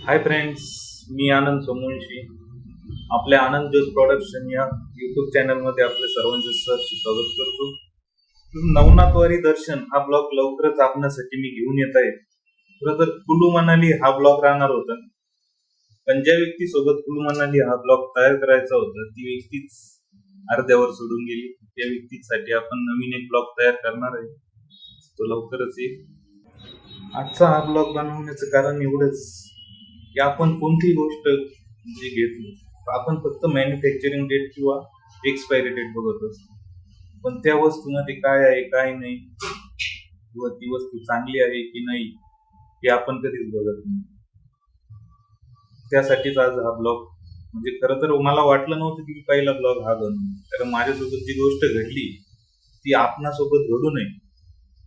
Hi friends, मी आनंद सोमवंशी. आपल्या आनंद ज्योत production या युट्यूब चॅनलमध्ये आपले सर्वांचे सहर्ष स्वागत करतो. नवनाथवारी दर्शन हा ब्लॉग लवकरच आपल्यासाठी मी घेऊन येत आहे. खरं तर कुलू मनाली हा ब्लॉग राहणार होता, पण ज्या व्यक्तीसोबत कुलू मनाली हा ब्लॉग तयार करायचा होता ती व्यक्तीच अर्ध्यावर सोडून गेली. त्या व्यक्तीसाठी आपण नवीन एक ब्लॉग तयार करणार आहे, तो लवकरच येईल. आजचा हा ब्लॉग बनवण्याचं कारण एवढंच की आपण कोणतीही गोष्ट म्हणजे घेतली तर आपण फक्त मॅन्युफॅक्चरिंग डेट किंवा एक्सपायरी डेट बघत असतो, पण त्या वस्तूमध्ये काय आहे काय नाही किंवा ती वस्तू चांगली आहे की नाही हे आपण कधीच बघत नाही. त्यासाठीच आज हा ब्लॉग, म्हणजे खरं तर मला वाटलं नव्हतं की मी पहिला ब्लॉग हा बनवू, कारण माझ्यासोबत जी गोष्ट घडली ती आपणासोबत घडू नये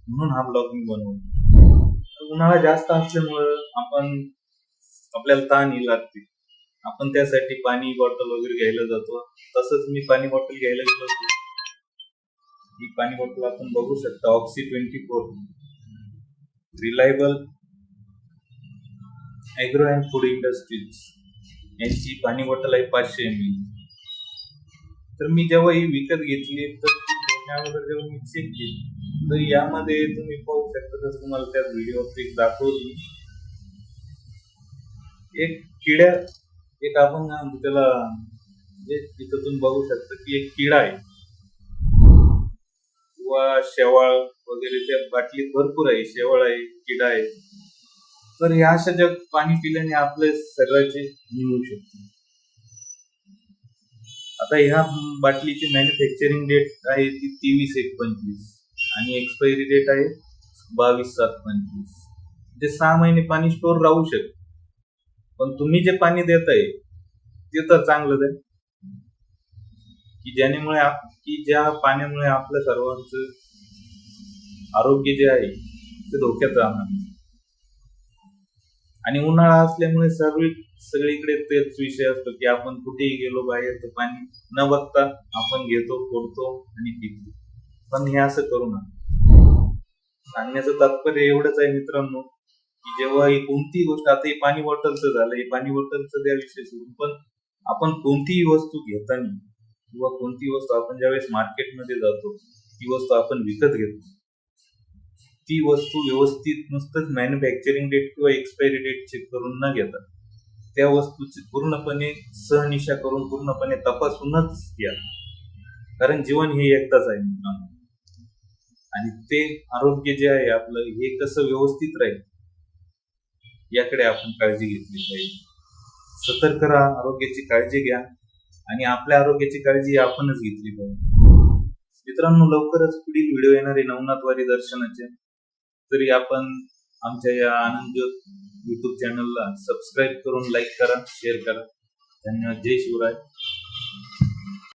म्हणून हा ब्लॉग मी बनवतो. उन्हाळा जास्त असल्यामुळं आपल्याला तहान ही लागते. आपण त्यासाठी पाणी बॉटल वगैरे घ्यायला जातो. तसंच मी पाणी बॉटल घ्यायला गेलो होतो. ही पाणी बॉटल आपण बघू शकता, oxy 24 reliable agro and food industries यांची पाणी बॉटल आहे 500 ml. तर मी जेव्हा ही विकत घेतली तर अगोदर जेव्हा मी चेक केली तर यामध्ये तुम्ही पाहू शकता, जसं तुम्हाला त्या व्हिडिओ एक दाखवली, एक किड्या, एक आपण त्याला तिथं तुम्ही बघू शकता की एक किडा आहे किंवा शेवाळ वगैरे त्या बाटलीत भरपूर आहे. शेवाळ आहे, किडा आहे. तर ह्या अशा ज्या पाणी पिल्याने आपल्या शरीराचे होऊ शकते. आता ह्या बाटलीची मॅन्युफॅक्चरिंग डेट आहे ती 23/1/25 आणि एक्सपायरी डेट आहे 22/7/25. म्हणजे 6 महिने पाणी स्टोर राहू शकते. पण तुम्ही जे पाणी देताय ते तर चांगलं आहे की ज्या पाण्यामुळे आपल्या सर्वांचं आरोग्य जे आहे ते धोक्यात राहणार. आणि उन्हाळा असल्यामुळे सगळीकडे तेच विषय असतो की आपण कुठेही गेलो बाहेर तर पाणी न बघता आपण घेतो, फोडतो आणि पितो. पण हे असं करू नका. सांगण्याचं तात्पर्य एवढंच आहे मित्रांनो की जेव्हा ही कोणतीही गोष्ट, आता हे पाणी बॉटलचं झालं, हे पाणी बॉटलचं त्या विषय सोडून, पण आपण कोणतीही वस्तू घेताना किंवा कोणतीही वस्तू आपण ज्यावेळेस मार्केटमध्ये जातो, ती वस्तू आपण विकत घेतो, ती वस्तू व्यवस्थित नुसतंच मॅन्युफॅक्चरिंग डेट किंवा एक्सपायरी डेट चेक करून न घेता त्या वस्तूची पूर्णपणे सहनिशा करून पूर्णपणे तपासूनच घ्या. कारण जीवन हे एकदाच आहे मित्रांनो, आणि ते आरोग्य जे आहे आपलं हे कसं व्यवस्थित राहील याकडे आपण काळजी घेतली पाहिजे. सतर्क राहा, आरोग्याची काळजी घ्या आणि आपल्या आरोग्याची काळजी आपणच घेतली पाहिजे. मित्रांनो, लवकरच पुढील व्हिडिओ येणार आहे नवनाथवारी दर्शनाचे. तरी आपण आमच्या या आनंद युट्यूब चॅनलला सबस्क्राईब करून लाईक करा, शेअर करा. धन्यवाद. जय शिवराय.